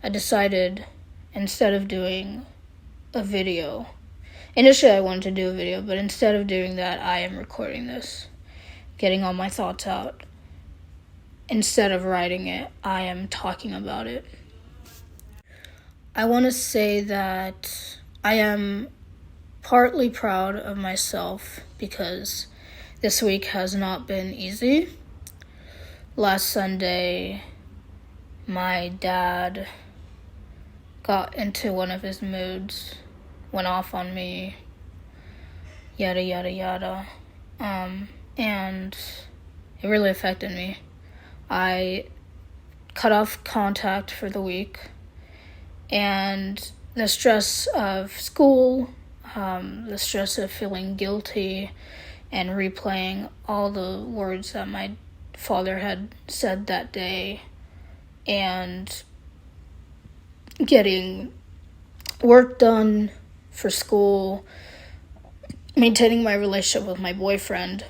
I decided, instead of doing a video, initially I wanted to do a video, but instead of doing that, I am recording this, getting all my thoughts out. Instead of writing it, I am talking about it. I want to say that I am partly proud of myself because this week has not been easy. Last Sunday, my dad got into one of his moods, went off on me, yada, yada, yada. And it really affected me. I cut off contact for the week, and the stress of school, the stress of feeling guilty and replaying all the words that my father had said that day, and getting work done for school, maintaining my relationship with my boyfriend,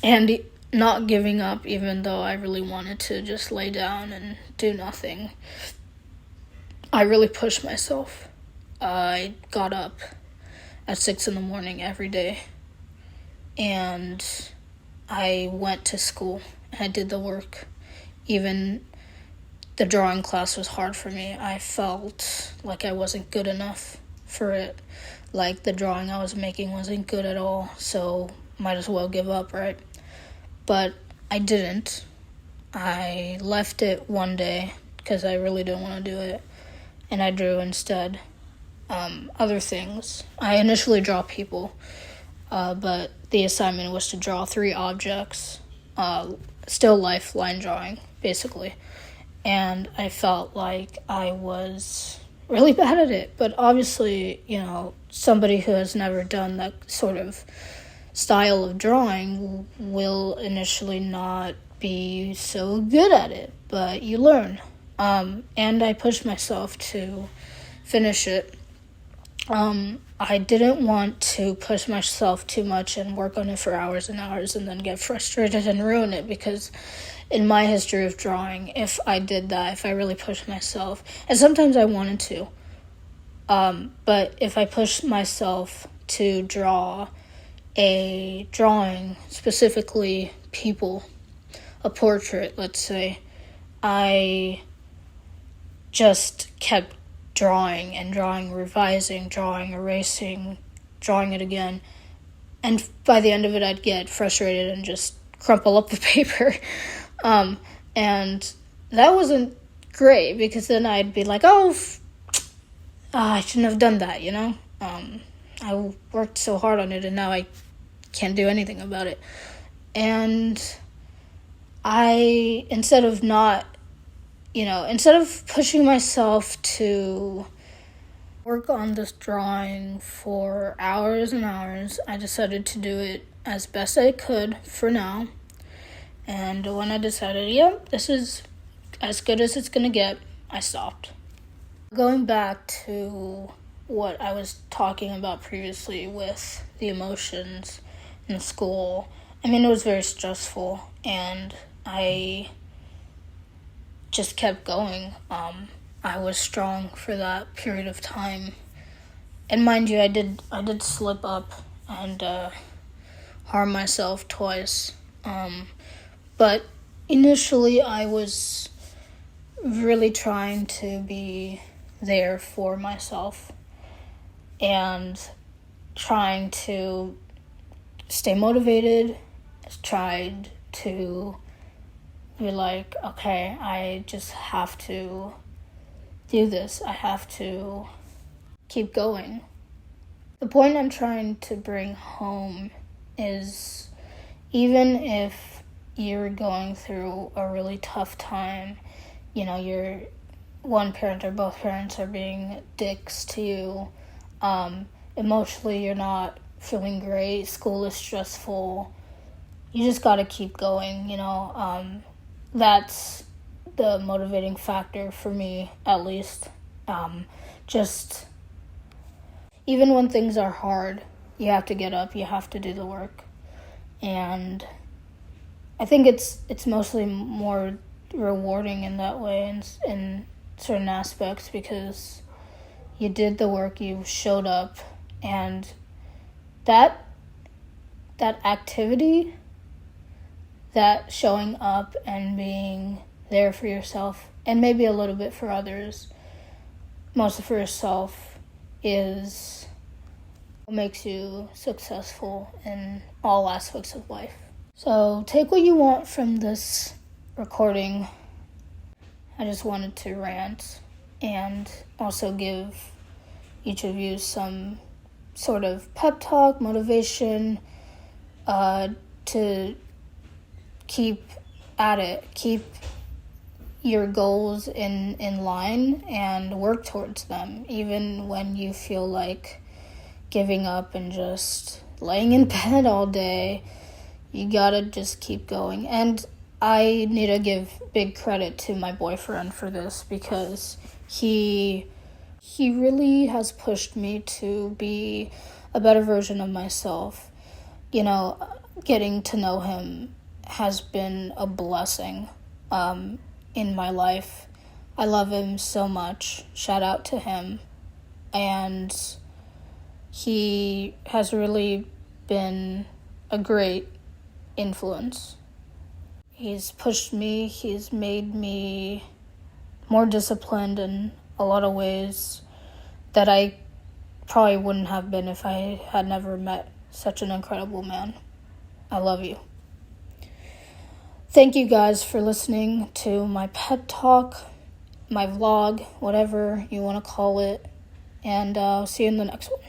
and not giving up even though I really wanted to just lay down and do nothing. I really pushed myself. I got up at 6 a.m. every day, and I went to school and I did the work. Even the drawing class was hard for me. I felt like I wasn't good enough for it. Like the drawing I was making wasn't good at all, so might as well give up, right? But I didn't. I left it one day because I really didn't want to do it, and I drew instead other things. I initially draw people, but the assignment was to draw 3 objects, still life line drawing, basically. And I felt like I was really bad at it. But obviously, somebody who has never done that sort of style of drawing will initially not be so good at it. But you learn. And I pushed myself to finish it. I didn't want to push myself too much and work on it for hours and hours and then get frustrated and ruin it, because in my history of drawing, if I did that, if I really pushed myself, and sometimes I wanted to, but if I pushed myself to draw a drawing, specifically people, a portrait, let's say, I just kept drawing and drawing, revising, drawing, erasing, drawing it again. And by the end of it, I'd get frustrated and just crumple up the paper. And that wasn't great, because then I'd be like, I shouldn't have done that, I worked so hard on it and now I can't do anything about it. And I, instead of pushing myself to work on this drawing for hours and hours, I decided to do it as best I could for now. And when I decided, this is as good as it's going to get, I stopped. Going back to what I was talking about previously with the emotions in school, it was very stressful, and I just kept going. I was strong for that period of time. And mind you, I did slip up and harm myself twice. But initially I was really trying to be there for myself and trying to stay motivated, tried to be like, okay, I just have to do this. I have to keep going. The point I'm trying to bring home is, even if you're going through a really tough time, your one parent or both parents are being dicks to you, emotionally you're not feeling great, school is stressful, you just gotta keep going, that's the motivating factor for me, at least. Just even when things are hard, you have to get up, you have to do the work. And I think it's mostly more rewarding in that way, and certain aspects because you did the work, you showed up, and that activity, that showing up and being there for yourself and maybe a little bit for others, mostly for yourself, is what makes you successful in all aspects of life. So take what you want from this recording. I just wanted to rant and also give each of you some sort of pep talk, motivation, to keep at it, keep your goals in line and work towards them, even when you feel like giving up and just laying in bed all day. You gotta just keep going. And I need to give big credit to my boyfriend for this because he really has pushed me to be a better version of myself. You know, getting to know him has been a blessing in my life. I love him so much. Shout out to him. And he has really been a great influence. He's pushed me. He's made me more disciplined in a lot of ways that I probably wouldn't have been if I had never met such an incredible man. I love you. Thank you guys for listening to my pep talk, my vlog, whatever you want to call it, and I'll see you in the next one.